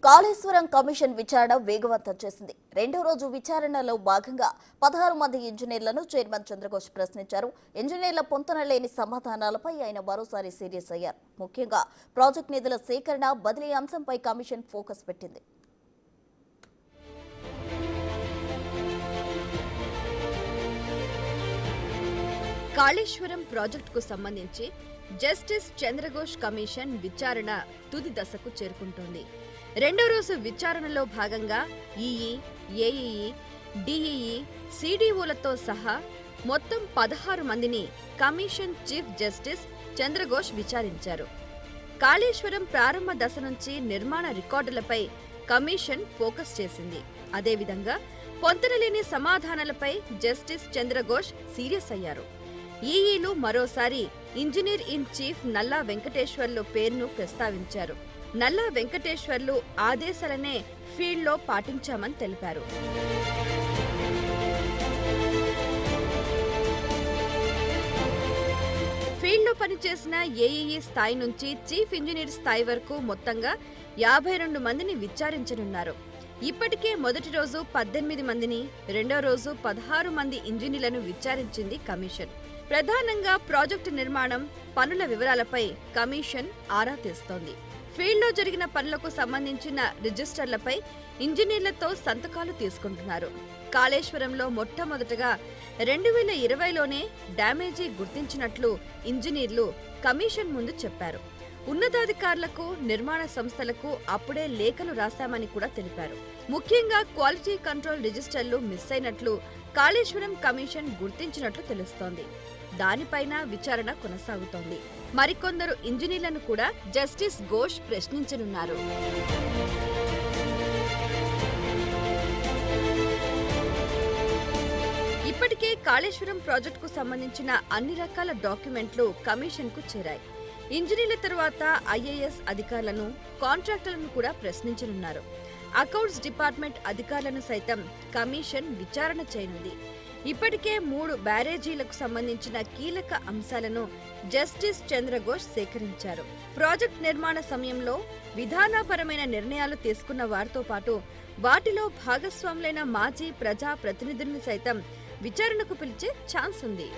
Kaleshwaram commission విచారణ వేగవంతం చేసింది. రెండో రోజు విచారణలో భాగంగా 16 మంది ఇంజనీర్లను చైర్మన్ చంద్రఘోష్ ప్రశ్నించారు. ఇంజనీర్ల పొంతన లేని సమాధానాలపై ఆయన మరోసారి సీరియస్ అయ్యారు. ముఖ్యంగా ప్రాజెక్టు నిధుల సేకరణ, బదిలీ అంశంపై కమిషన్ ఫోకస్ పెట్టింది. కాళేశ్వరం ప్రాజెక్టుకు సంబంధించి జస్టిస్ చంద్రఘోష్ కమిషన్ విచారణ తుది దశకు చేరుకుంటోంది. రెండో రోజు విచారణలో భాగంగా ఈఈ, ఏఈఈ, డిఈఈ, సిడిఓలతో సహా మొత్తం 16 మందిని కమిషన్ చీఫ్ జస్టిస్ చంద్రఘోష్ విచారించారు. కాళేశ్వరం ప్రారంభ దశ నుంచి నిర్మాణ రికార్డులపై కమిషన్ ఫోకస్ చేసింది. అదేవిధంగా పొంతనలేని సమాధానాలపై జస్టిస్ చంద్రఘోష్ సీరియస్ అయ్యారు. ఈఈలు మరోసారి ఇంజనీర్ ఇన్ చీఫ్ నల్లా వెంకటేశ్వర్లు పేరును ప్రస్తావించారు. నల్లా వెంకటేశ్వర్లు ఆదేశాలనే ఫీల్డ్లో పాటించామని తెలిపారు. ఫీల్డ్లో పనిచేసిన ఏఈఈ స్థాయి నుంచి చీఫ్ ఇంజనీర్ స్థాయి వరకు మొత్తంగా 52 మందిని విచారించనున్నారు. ఇప్పటికే మొదటి రోజు 18 మందిని, రెండో రోజు 16 మంది ఇంజనీర్లను విచారించింది కమిషన్. ప్రధానంగా ప్రాజెక్టు నిర్మాణం, పనుల వివరాలపై కమిషన్ ఆరా తీస్తోంది. ఫీల్డ్లో జరిగిన పనులకు సంబంధించిన రిజిస్టర్లపై ఇంజనీర్లతో సంతకాలు తీసుకుంటున్నారు. కాళేశ్వరంలో మొట్టమొదటగా 2020లోనే డ్యామేజీ గుర్తించినట్లు ఇంజనీర్లు కమిషన్ ముందు చెప్పారు. ఉన్నతాధికారులకు, నిర్మాణ సంస్థలకు అప్పుడే లేఖలు రాశామని కూడా తెలిపారు. ముఖ్యంగా క్వాలిటీ కంట్రోల్ రిజిస్టర్లు మిస్ అయినట్లు కాళేశ్వరం కమిషన్ గుర్తించినట్లు తెలుస్తోంది. దానిపైన విచారణ కొనసాగుతోంది. మరికొందరు ఇంజనీర్లను కూడా జస్టిస్ ఘోష్ ప్రశ్నించనున్నారు. ఇప్పటికే కాళేశ్వరం ప్రాజెక్టుకు సంబంధించిన అన్ని రకాల డాక్యుమెంట్లు కమిషన్కు చేరాయి. ఇంజనీర్ల తర్వాత ఐఏఎస్ అధికారులను, కాంట్రాక్టర్లను కూడా ప్రశ్నించనున్నారు. అకౌంట్స్ డిపార్ట్మెంట్ అధికారులను సైతం కమిషన్ విచారణ చేయనుంది. ఇప్పటికే 3 బ్యారేజీలకు సంబంధించిన కీలక అంశాలను జస్టిస్ చంద్రఘోష్ సేకరించారు. ప్రాజెక్ట్ నిర్మాణ సమయంలో విధానపరమైన నిర్ణయాలు తీసుకున్న వారితో పాటు వాటిలో భాగస్వాములైన మాజీ ప్రజా ప్రతినిధులను సైతం విచారణకు పిలిచే ఛాన్స్ ఉంది.